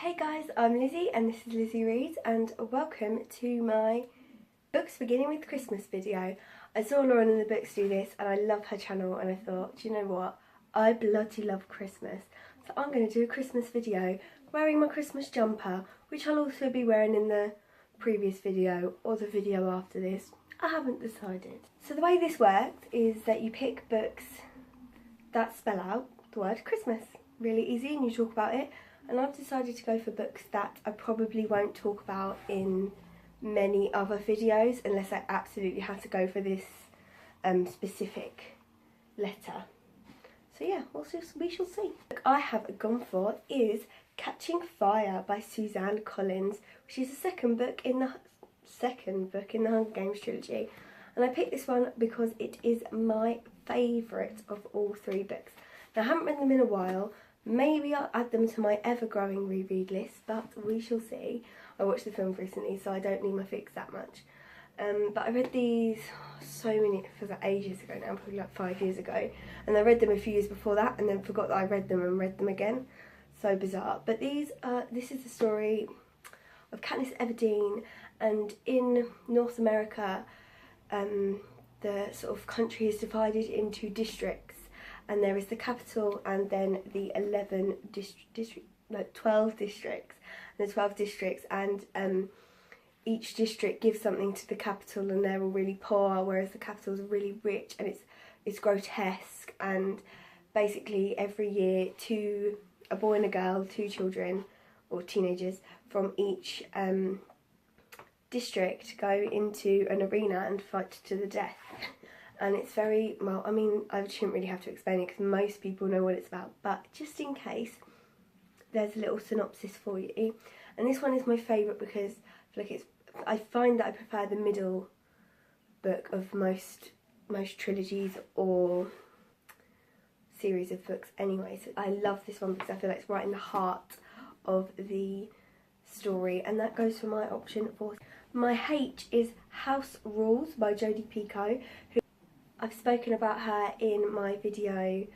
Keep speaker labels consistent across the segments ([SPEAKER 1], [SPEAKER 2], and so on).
[SPEAKER 1] Hey guys, I'm Lizzie and this is Lizzie Reads and welcome to my Books Beginning with Christmas video. I saw Lauren in the books do this and I love her channel and I thought, do you know what? I bloody love Christmas. So I'm going to do a Christmas video wearing my Christmas jumper, which I'll also be wearing in the previous video or the video after this. I haven't decided. So the way this works is that you pick books that spell out the word Christmas. Really easy, and you talk about it. And I've decided to go for books that I probably won't talk about in many other videos unless I absolutely have to go for this specific letter. So yeah, we shall see. The book I have gone for is Catching Fire by Suzanne Collins, which is the second book in the Hunger Games trilogy. And I picked this one because it is my favourite of all three books. Now I haven't read them in a while. Maybe I'll add them to my ever-growing reread list, but we shall see. I watched the film recently, so I don't need my fix that much. But I read these for ages ago now, probably like 5 years ago. And I read them a few years before that, and then forgot that I read them and read them again. So bizarre. But this is the story of Katniss Everdeen, and in North America, the sort of country is divided into districts. And there is the capital and then the 12 districts. And the 12 districts, and each district gives something to the capital, and they're all really poor, whereas the capital is really rich, and it's grotesque. And basically every year a boy and a girl, two children or teenagers from each district go into an arena and fight to the death. And it's very, well, I mean, I shouldn't really have to explain it because most people know what it's about. But just in case, there's a little synopsis for you. And this one is my favourite because I find that I prefer the middle book of most trilogies or series of books anyway. So I love this one because I feel like it's right in the heart of the story. And that goes for my option 4. My H is House Rules by Jodie Picoult, who I've spoken about her in my video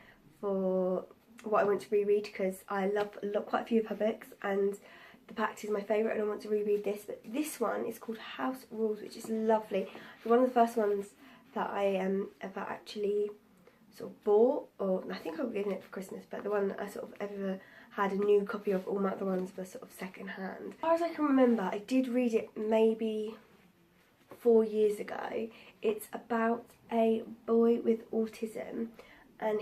[SPEAKER 1] for what I want to reread because I love quite a few of her books, and The Pact is my favourite and I want to reread this. But this one is called House Rules, which is lovely. It's one of the first ones that I ever actually sort of bought, or I think I was getting it for Christmas, but the one that I sort of ever had a new copy of. All my other ones were sort of second hand. As far as I can remember, I did read it maybe 4 years ago. It's about a boy with autism and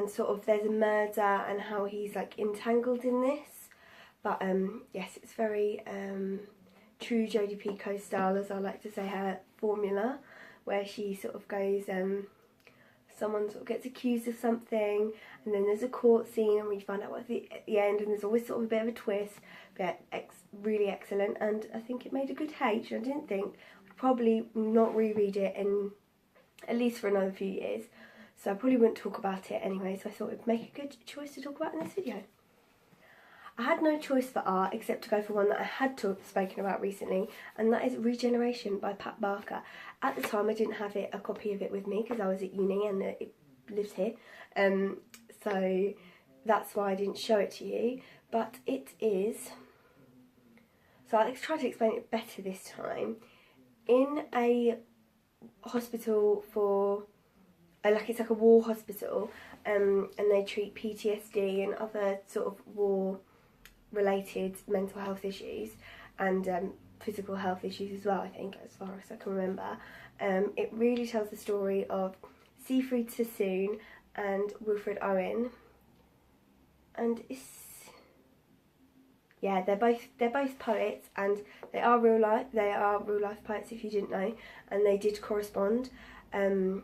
[SPEAKER 1] sort of there's a murder and how he's like entangled in this. But yes, it's very true Jodie Picoult style, as I like to say, her formula, where she sort of goes, someone sort of gets accused of something, and then there's a court scene and we find out what's at the end, and there's always sort of a bit of a twist. But really excellent, and I think it made a good H. I didn't think I'd probably not reread it in at least for another few years, so I probably wouldn't talk about it anyway, so I thought it'd make a good choice to talk about in this video. I had no choice for art except to go for one that I had spoken about recently, and that is Regeneration by Pat Barker. At the time I didn't have a copy of it with me because I was at uni and it lives here, so that's why I didn't show it to you. But it is, so I'll try to explain it better this time. In a hospital for, it's like a war hospital, and they treat PTSD and other sort of war-related mental health issues, and physical health issues as well, I think, as far as I can remember. It really tells the story of Siegfried Sassoon and Wilfred Owen, and yeah, they're both poets, and they are real life poets, if you didn't know, and they did correspond. And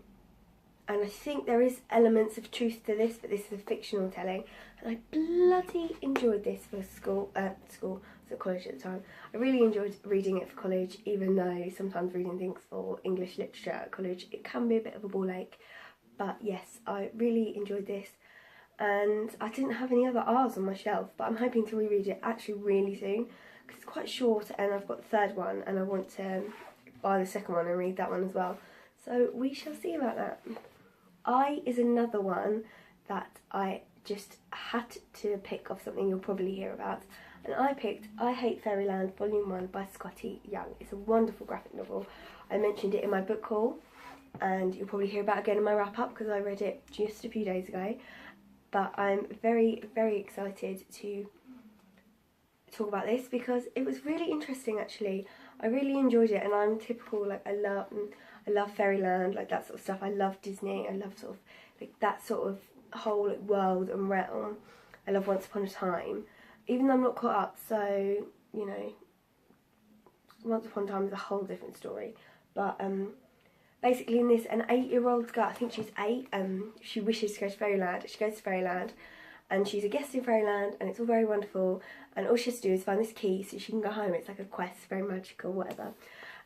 [SPEAKER 1] I think there is elements of truth to this, but this is a fictional telling, and I bloody enjoyed this for school. I was at college at the time. I really enjoyed reading it for college, even though sometimes reading things for English literature at college, it can be a bit of a ball ache. But yes, I really enjoyed this. And I didn't have any other R's on my shelf, but I'm hoping to reread it actually really soon because it's quite short, and I've got the third one and I want to buy the second one and read that one as well. So we shall see about that. I is another one that I just had to pick off something you'll probably hear about, and I picked I Hate Fairyland Volume 1 by Scotty Young. It's a wonderful graphic novel. I mentioned it in my book haul, and you'll probably hear about it again in my wrap up because I read it just a few days ago. But I'm very, very excited to talk about this because it was really interesting actually. I really enjoyed it, and I'm typical, like I love Fairyland, like that sort of stuff. I love Disney, I love sort of like that sort of whole like, world and realm. I love Once Upon a Time, even though I'm not caught up, so you know, Once Upon a Time is a whole different story. But basically in this, an 8-year-old girl, I think she's 8, she wishes to go to Fairyland. She goes to Fairyland and she's a guest in Fairyland, and it's all very wonderful, and all she has to do is find this key so she can go home. It's like a quest, very magical, whatever.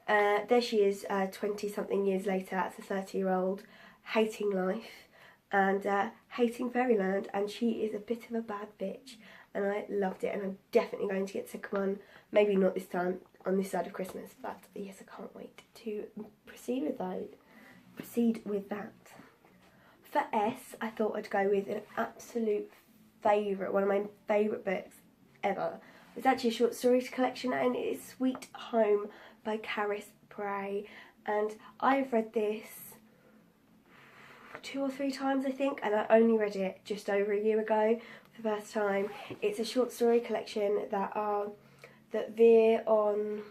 [SPEAKER 1] There she is 20 something years later as a 30-year-old, hating life and hating Fairyland, and she is a bit of a bad bitch, and I loved it, and I'm definitely going to get the second one, maybe not this time on this side of Christmas, but yes, I can't wait to proceed with that. For S, I thought I'd go with an absolute favourite, one of my favourite books ever. It's actually a short stories collection, and it is Sweet Home by Caris Bray, and I've read this 2 or 3 times I think, and I only read it just over a year ago for the first time. It's a short story collection that veer on,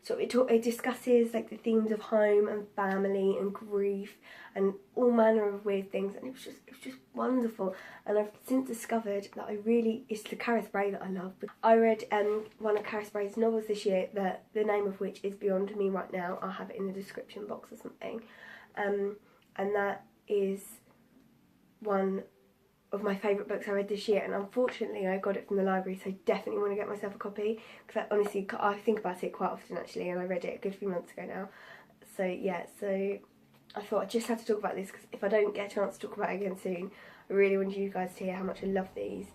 [SPEAKER 1] so it discusses like the themes of home and family and grief and all manner of weird things, and it was just wonderful. And I've since discovered that it's the Caris Bray that I love. I read one of Caris Bray's novels this year, that the name of which is beyond me right now. I'll have it in the description box or something, and that is one of my favourite books I read this year, and unfortunately I got it from the library, so I definitely want to get myself a copy, because I think about it quite often actually, and I read it a good few months ago now. So yeah, so I thought I just had to talk about this, because if I don't get a chance to talk about it again soon, I really want you guys to hear how much I love these.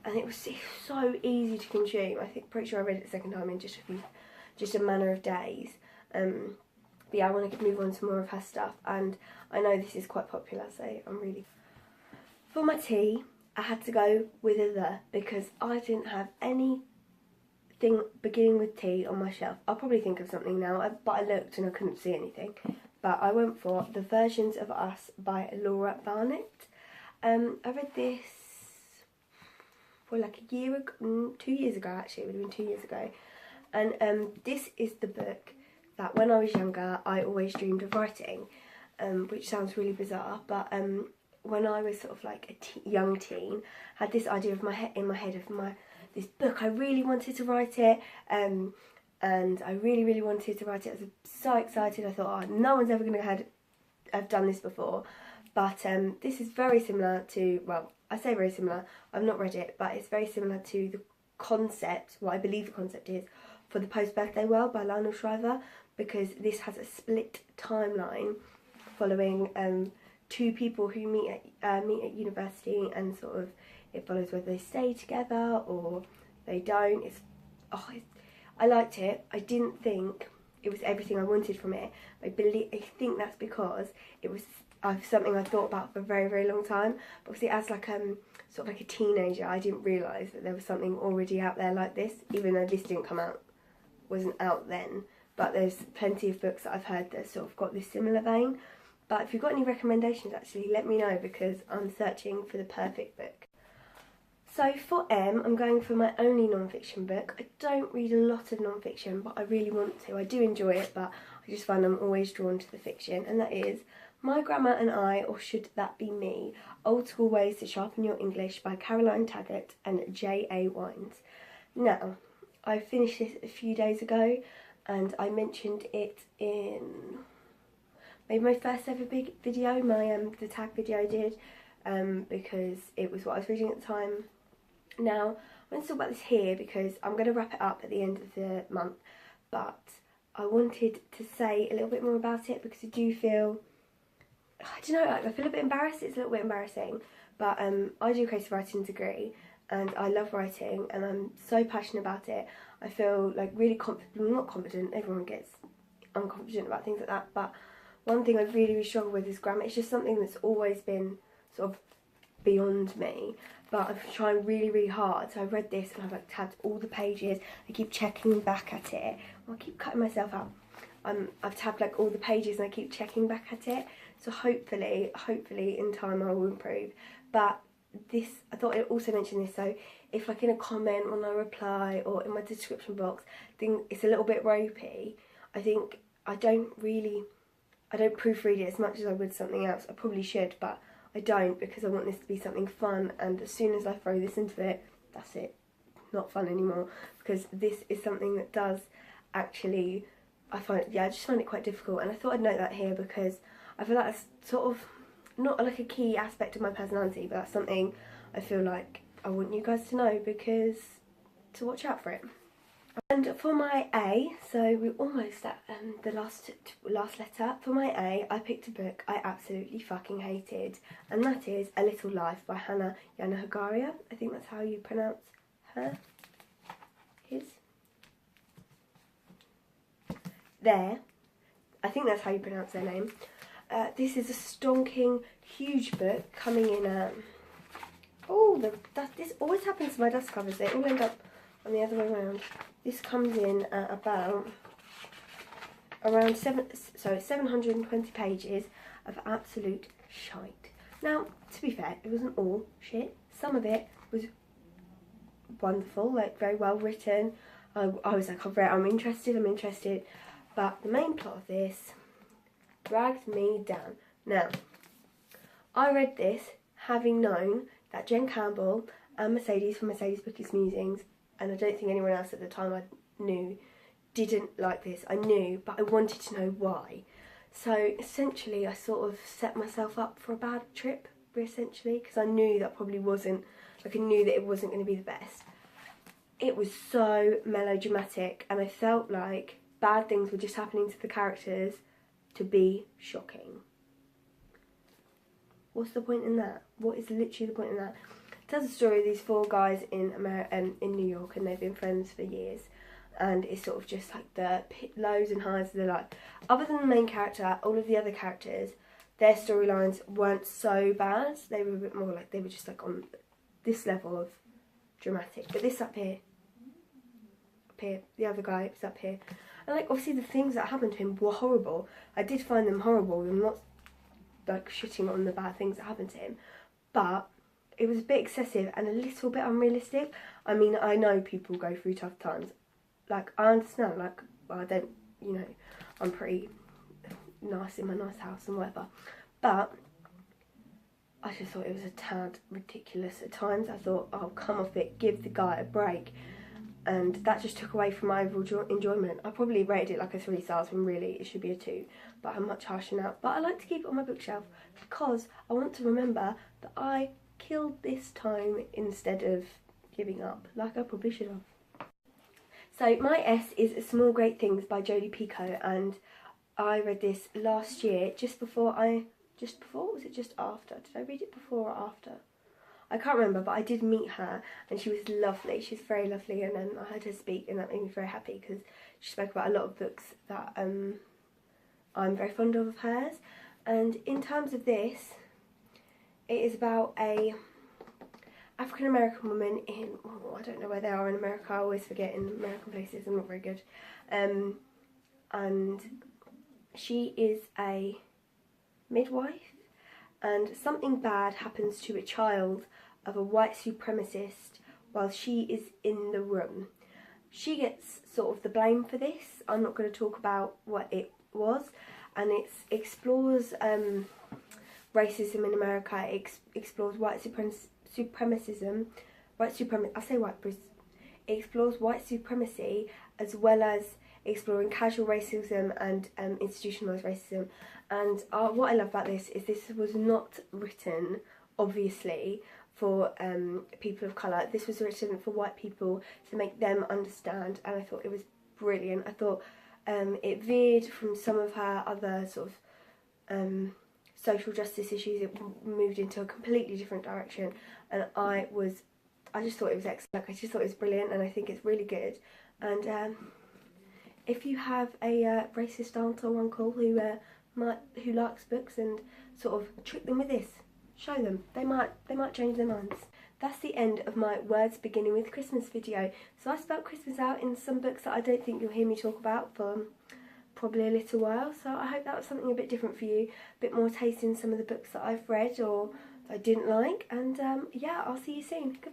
[SPEAKER 1] And it was so easy to consume. Pretty sure I read it the second time in just a matter of days. But yeah, I want to move on to more of her stuff, and I know this is quite popular, so I'm really... For my tea, I had to go with a the, because I didn't have anything beginning with T on my shelf. I'll probably think of something now, but I looked and I couldn't see anything. But I went for The Versions of Us by Laura Barnett. I read this for like a year ago, 2 years ago actually, it would have been 2 years ago. And this is the book that when I was younger I always dreamed of writing, which sounds really bizarre, but when I was sort of like a young teen, I had this idea in my head of this book. I really wanted to write it, and I really wanted to write it. I was so excited. I thought, oh, no one's ever going to have done this before. But this is very similar to, well, I say very similar, I've not read it, but it's very similar to the concept, what I believe the concept is, for The Post-Birthday World by Lionel Shriver, because this has a split timeline following 2 people who meet at university, and sort of it follows whether they stay together or they don't. I liked it. I didn't think it was everything I wanted from it. I think that's because it was something I thought about for a very, very long time. But obviously, as like sort of like a teenager, I didn't realise that there was something already out there like this, even though this wasn't out then. But there's plenty of books that I've heard that sort of got this similar vein. But if you've got any recommendations, actually, let me know, because I'm searching for the perfect book. So for M, I'm going for my only non-fiction book. I don't read a lot of non-fiction, but I really want to. I do enjoy it, but I just find I'm always drawn to the fiction, and that is My Grandma and I, or Should That Be Me? Old School Ways to Sharpen Your English by Caroline Taggart and J.A. Wines. Now, I finished this a few days ago, and I mentioned it in... maybe my first ever big video, the tag video I did, because it was what I was reading at the time. Now, I'm going to talk about this here because I'm going to wrap it up at the end of the month, but I wanted to say a little bit more about it because I do feel, I don't know, like I feel a bit embarrassed. It's a little bit embarrassing, but I do a creative writing degree, and I love writing, and I'm so passionate about it. I feel like really not confident, everyone gets unconfident about things like that, but one thing I really struggle with is grammar. It's just something that's always been sort of beyond me, but I'm trying really, really hard. So I read this and I've like tabbed all the pages. I keep checking back at it. Well, I keep cutting myself out. I've tabbed like all the pages and I keep checking back at it. So hopefully in time I will improve. But this, I thought I'd also mention this, so if like in a comment when I reply or in my description box, I think it's a little bit ropey. I think I don't proofread it as much as I would something else. I probably should, but I don't, because I want this to be something fun, and as soon as I throw this into it, that's it, not fun anymore, because this is something that does actually, I just find it quite difficult, and I thought I'd note that here because I feel like that's sort of not like a key aspect of my personality, but that's something I feel like I want you guys to know, because to watch out for it. And for my A, so we're almost at the last letter. For my A, I picked a book I absolutely fucking hated, and that is A Little Life by Hannah Yanagihara. I think that's how you pronounce his. There. I think that's how you pronounce their name. This is a stonking, huge book coming in. This always happens to my dust covers. They all end up on the other way around. This comes in at around 720 pages of absolute shite. Now, to be fair, it wasn't all shit. Some of it was wonderful, like very well written. I was like, I'm interested. But the main plot of this dragged me down. Now, I read this having known that Jen Campbell and Mercedes from Mercedes Bookie's Musings, and I don't think anyone else at the time I knew, didn't like this. I knew, but I wanted to know why. So essentially I sort of set myself up for a bad trip, essentially, because I knew that probably wasn't, like I knew that it wasn't going to be the best. It was so melodramatic, and I felt like bad things were just happening to the characters to be shocking. What's the point in that? What is literally the point in that? It tells the story of these 4 guys in New York, and they've been friends for years. And it's sort of just like the lows and highs of their life. Other than the main character, all of the other characters, their storylines weren't so bad. They were a bit more like, they were just like on this level of dramatic. But this up here, the other guy was up here. And like obviously the things that happened to him were horrible. I did find them horrible. I'm not like shitting on the bad things that happened to him. But it was a bit excessive and a little bit unrealistic. I mean, I know people go through tough times. Like, I understand, like, well, I don't, you know, I'm pretty nice in my nice house and whatever. But I just thought it was a tad ridiculous at times. I thought, oh, come off it, give the guy a break. And that just took away from my overall enjoyment. I probably rated it like a 3 stars when really it should be a 2. But I'm much harsher now. But I like to keep it on my bookshelf because I want to remember that I killed this time instead of giving up, like I probably should have. So my S is Small Great Things by Jodie Picoult, and I read this last year, just before, was it just after? Did I read it before or after? I can't remember, but I did meet her and she was lovely. She's very lovely, and then I heard her speak and that made me very happy because she spoke about a lot of books that I'm very fond of hers. And in terms of this, it is about a African American woman in, oh, I don't know where they are in America, I always forget in American places, I'm not very good. And she is a midwife, and something bad happens to a child of a white supremacist while she is in the room. She gets sort of the blame for this. I'm not going to talk about what it was, and it explores racism in America. It explores white supremacism. It explores white supremacy, as well as exploring casual racism and institutionalised racism. And what I love about this is this was not written, obviously, for people of colour. This was written for white people to make them understand, and I thought it was brilliant. I thought it veered from some of her other sort of social justice issues. It moved into a completely different direction, and I just thought it was excellent. I just thought it was brilliant, and I think it's really good. And if you have a racist aunt or uncle who likes books, and sort of trick them with this, show them. They might change their minds. That's the end of my words beginning with Christmas video. So I spelt Christmas out in some books that I don't think you'll hear me talk about for probably a little while. So I hope that was something a bit different for you, a bit more taste in some of the books that I've read or that I didn't like. And yeah, I'll see you soon. Goodbye.